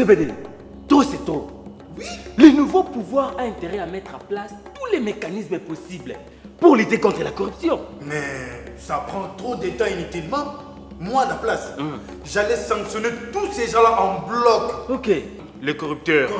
CBD, trop c'est trop. Oui. Le nouveau pouvoir a intérêt à mettre en place tous les mécanismes possibles pour lutter contre la corruption. Mais ça prend trop de temps inutilement. Moi, à la place, j'allais sanctionner tous ces gens-là en bloc. Ok. Les corrupteurs,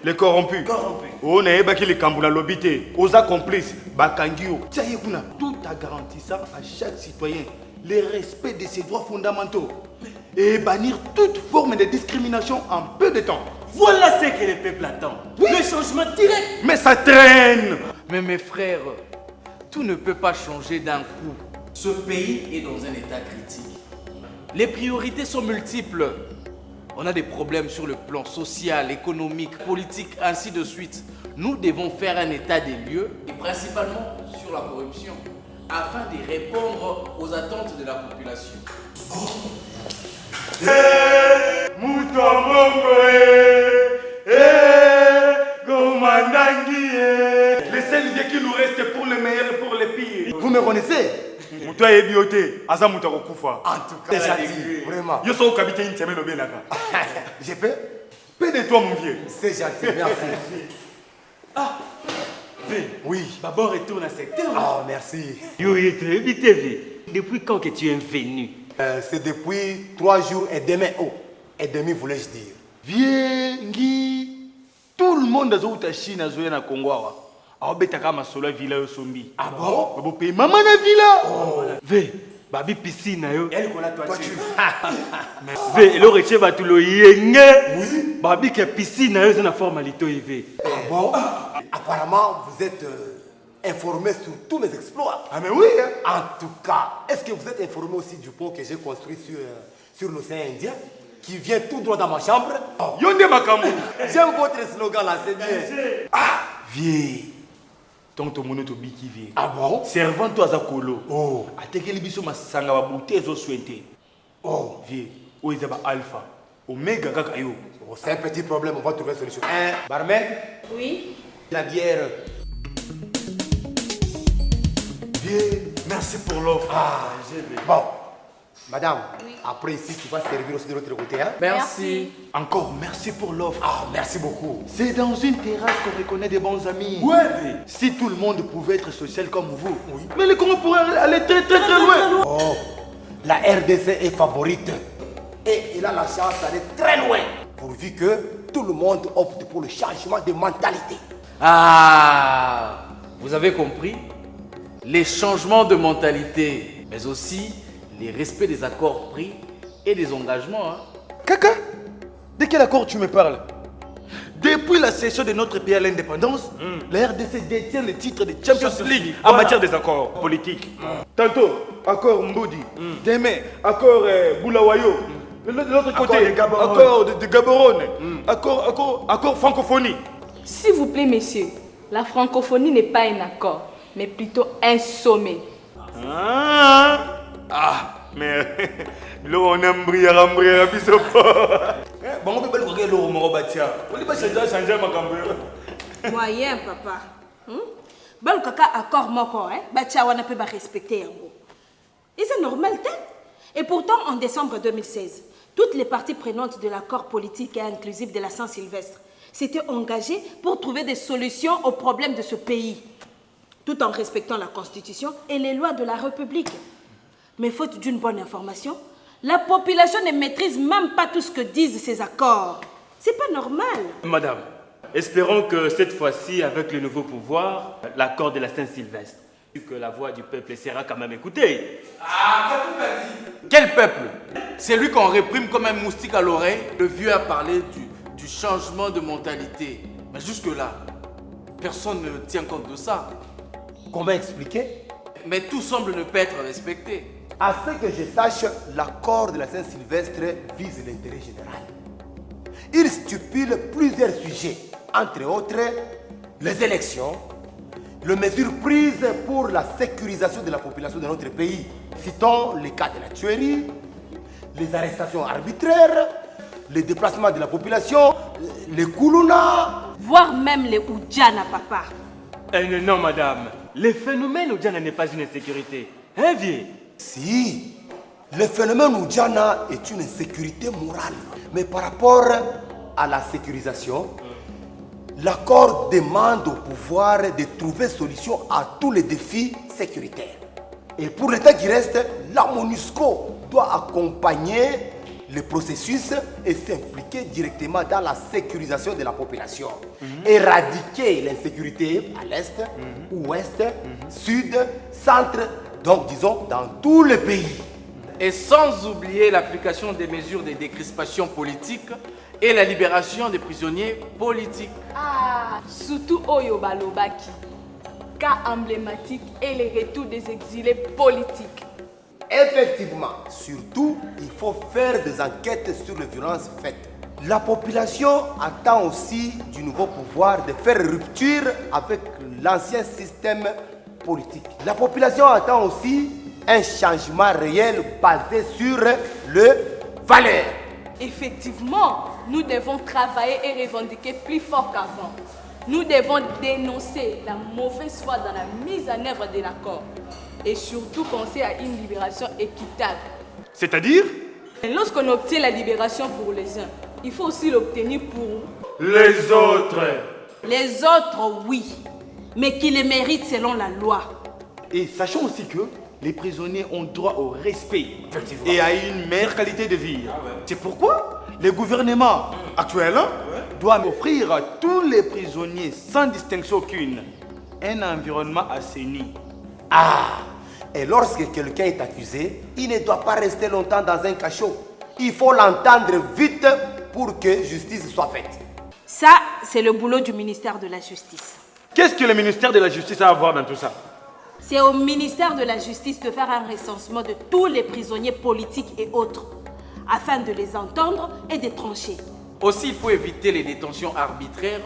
les corrompus. On est baki les Kambuna lobité, aux complices, Bakangio. Tout en garantissant à chaque citoyen le respect de ses droits fondamentaux et bannir toute forme de discrimination en peu de temps. Voilà ce que le peuple attend. Oui. Le changement direct. Mais ça traîne. Mais mes frères, tout ne peut pas changer d'un coup. Ce pays est dans un état critique. Les priorités sont multiples. On a des problèmes sur le plan social, économique, politique, ainsi de suite. Nous devons faire un état des lieux, et principalement sur la corruption, afin de répondre aux attentes de la population. Les seuls vieux qui nous restent pour le meilleur et pour le pire. Vous me connaissez? Mutua et bioté, Azamuta Kokufa. En tout cas, c'est gentil, vraiment. Yo so capitaine Tiamé Lobelaka. J'ai fait? Paix de toi, mon vieux. C'est gentil, merci. Ah, Oui. Bon retour dans le secteur. Ah, merci. Yo, très vite, TV. Depuis quand que tu es venu? C'est depuis 3 jours et demi. Oh, et demi, voulais-je dire. Vieux, Ngi. Tout le monde a joué à Chine, a joué à Congo. Aobetaka masolo villa yo sombi. Ah bon? Bo pe maman na villa. Oh. Ve, babi piscine yo. Elle qu'on a toi tu. Ve, le reche batulo yenge. Oui. Babi ke piscine yo na formalité yve. Ah bon? Apparemment, vous êtes informé sur tous mes exploits. Ah mais oui. En tout cas, est-ce que vous êtes informé aussi du pont que j'ai construit sur l'océan Indien, qui vient tout droit dans ma chambre? Oh. Yonde makambo. J'aime votre slogan là, c'est bien. Ah, vieux. Tonto monoto biki vieux. Ah bon? Servant toi za kolo. Oh. Atekeli biso masanga ba bouté zo souhaité. Oh. Vieux. Oiza ba alpha. Omega kaka yo. Oh, c'est un petit problème, on va trouver une solution. Barman? Oui. La bière. Vieux, merci pour l'offre. Ah, bon. Madame, après ici, tu vas servir aussi de l'autre côté, hein? Merci. Encore merci pour l'offre. Ah, merci beaucoup. C'est dans une terrasse qu'on reconnaît des bons amis. Ouais, Si tout le monde pouvait être social comme vous, oui. Mais le Congo pourrait aller très loin. Oh, la RDC est favorite. Et il a la chance d'aller très loin. Pourvu que tout le monde opte pour le changement de mentalité. Ah, vous avez compris? Les changements de mentalité, mais aussi les respects des accords pris et des engagements. Hein. Kaka, de quel accord tu me parles? Depuis la cession de notre pays à l'indépendance, la RDC détient le titre de Champions League en matière des accords politiques. Tantôt, accord Mboudi. Demain, accord Boulawayo. De l'autre côté, accord de Gaborone. Accord francophonie. S'il vous plaît, messieurs, la francophonie n'est pas un accord, mais plutôt un sommet. Mais là on aime briller, biso. Bon, on peut pas le regarder au Morobatia. On ne peut pas changer ma caméra. Moyen, papa. Bal kaka accord moko, hein? Batia wana peut pas respecter yango. Et c'est normal, Et pourtant, en décembre 2016, toutes les parties prenantes de l'accord politique et inclusif de la Saint-Sylvestre s'étaient engagées pour trouver des solutions aux problèmes de ce pays, tout en respectant la Constitution et les lois de la République. Mais faute d'une bonne information, la population ne maîtrise même pas tout ce que disent ces accords. C'est pas normal. Madame, espérons que cette fois-ci, avec le nouveau pouvoir, l'accord de la Saint-Sylvestre, que la voix du peuple sera quand même écoutée. Ah, quel peuple? C'est lui qu'on réprime comme un moustique à l'oreille. Le vieux a parlé du changement de mentalité. Mais jusque-là, personne ne tient compte de ça. Comment expliquer? Mais tout semble ne pas être respecté. À ce que je sache, l'accord de la Saint-Sylvestre vise l'intérêt général. Il stipule plusieurs sujets, entre autres les élections, les mesures prises pour la sécurisation de la population de notre pays. Citons les cas de la tuerie, les arrestations arbitraires, les déplacements de la population, les koulouna. Voire même les oudjana, papa. Non, madame. Le phénomène Oudjana n'est pas une insécurité. Hein, vieux? Si, le phénomène Oudjana est une insécurité morale. Mais par rapport à la sécurisation, l'accord demande au pouvoir de trouver solution à tous les défis sécuritaires. Et pour l'État qui reste, la MONUSCO doit accompagner le processus et s'impliquer directement dans la sécurisation de la population. Éradiquer l'insécurité à l'est, ouest, sud, centre, donc disons dans tout le pays. Et sans oublier l'application des mesures de décrispation politique et la libération des prisonniers politiques. Ah, surtout Oyo Balobaki, cas emblématique et le retour des exilés politiques. Effectivement, surtout, il faut faire des enquêtes sur les violences faites. La population attend aussi du nouveau pouvoir de faire rupture avec l'ancien système politique. La population attend aussi un changement réel basé sur le valeur. Effectivement, nous devons travailler et revendiquer plus fort qu'avant. Nous devons dénoncer la mauvaise foi dans la mise en œuvre de l'accord et surtout penser à une libération équitable. C'est-à-dire? Lorsqu'on obtient la libération pour les uns, il faut aussi l'obtenir pour Les autres. Les autres, oui, mais qui les méritent selon la loi. Et sachons aussi que les prisonniers ont droit au respect et à une meilleure qualité de vie. C'est pourquoi le gouvernement actuel doit offrir à tous les prisonniers, sans distinction aucune, un environnement assaini. Et lorsque quelqu'un est accusé, il ne doit pas rester longtemps dans un cachot. Il faut l'entendre vite pour que justice soit faite. Ça, c'est le boulot du ministère de la Justice. Qu'est-ce que le ministère de la Justice a à voir dans tout ça? C'est au ministère de la Justice de faire un recensement de tous les prisonniers politiques et autres, afin de les entendre et de trancher. Aussi, il faut éviter les détentions arbitraires.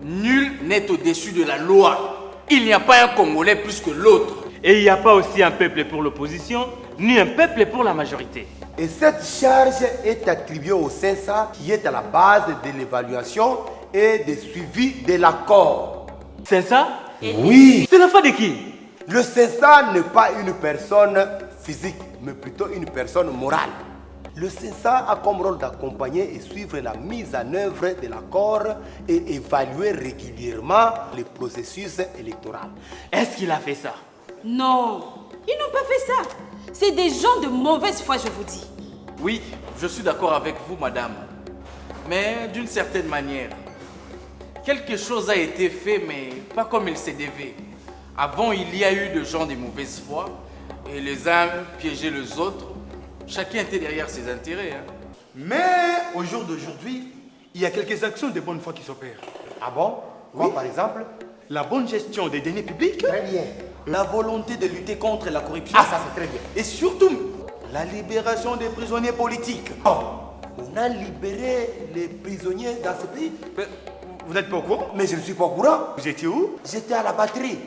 Nul n'est au-dessus de la loi. Il n'y a pas un Congolais plus que l'autre. Et il n'y a pas aussi un peuple pour l'opposition, ni un peuple pour la majorité. Et cette charge est attribuée au CENSA qui est à la base de l'évaluation et du suivi de l'accord. C'est ça? Oui. C'est l'enfant de qui? Le CENSA n'est pas une personne physique, mais plutôt une personne morale. Le CENSA a comme rôle d'accompagner et suivre la mise en œuvre de l'accord et évaluer régulièrement le processus électoral. Est-ce qu'il a fait ça? Non, ils n'ont pas fait ça. C'est des gens de mauvaise foi, je vous dis. Oui, je suis d'accord avec vous, madame. Mais d'une certaine manière, quelque chose a été fait, mais pas comme il se devait. Avant, il y a eu des gens de mauvaise foi, et les uns piégeaient les autres. Chacun était derrière ses intérêts. Mais au jour d'aujourd'hui, il y a quelques actions de bonne foi qui s'opèrent. Ah bon? Quoi, par exemple? La bonne gestion des deniers publics, Très bien. la volonté de lutter contre la corruption, Ah, ça c'est très bien. et surtout la libération des prisonniers politiques. Oh, on a libéré les prisonniers dans ce pays. Mais vous n'êtes pas au courant? Mais je ne suis pas au courant. Vous étiez où? J'étais à la batterie.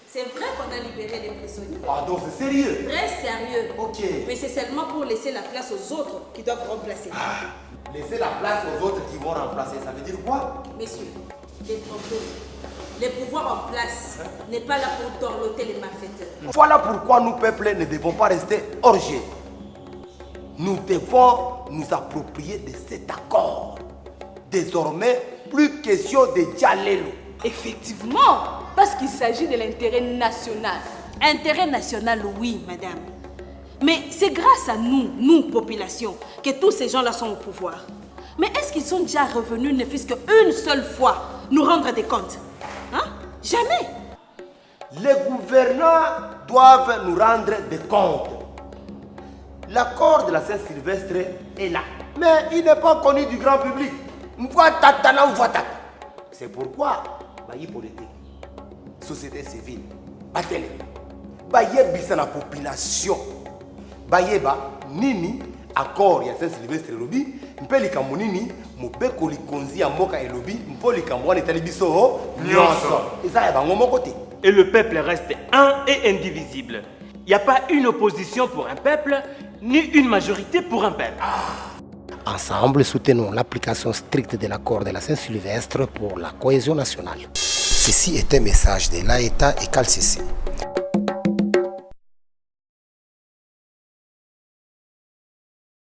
C'est vrai qu'on a libéré les prisonniers. Ah, donc c'est sérieux. Très sérieux. Ok. Mais c'est seulement pour laisser la place aux autres qui doivent remplacer. Laissez la place aux autres qui vont remplacer. Ça veut dire quoi? Messieurs, détrompez. Le pouvoir en place n'est pas là pour dorloter les malfaiteurs. Voilà pourquoi nous, peuple, ne devons pas rester orgés. Nous devons nous approprier de cet accord. Désormais, plus question de Dialelo. Effectivement, parce qu'il s'agit de l'intérêt national. Intérêt national, oui, madame. Mais c'est grâce à nous, nous, population, que tous ces gens-là sont au pouvoir. Mais est-ce qu'ils sont déjà revenus, ne fût-ce qu'une seule fois, nous rendre des comptes? Hein? Jamais. Les gouvernants doivent nous rendre des comptes. L'accord de la Saint-Sylvestre est là. Mais il n'est pas connu du grand public. C'est pourquoi, bayi politique, société civile, batele, baye bisa la population, baye ba nini accord ya Saint-Sylvestre lobi, mpeli kamonini, mobeko likonzi ya mboka elobi, mpoli kamwana etali biso nyonso. Eza ya bango moko te. Et le peuple reste un et indivisible. Il n'y a pas une opposition pour un peuple, ni une majorité pour un peuple. Ensemble, soutenons l'application stricte de l'accord de la Saint-Sylvestre pour la cohésion nationale. Ceci est un message de l'AETA et CALCC.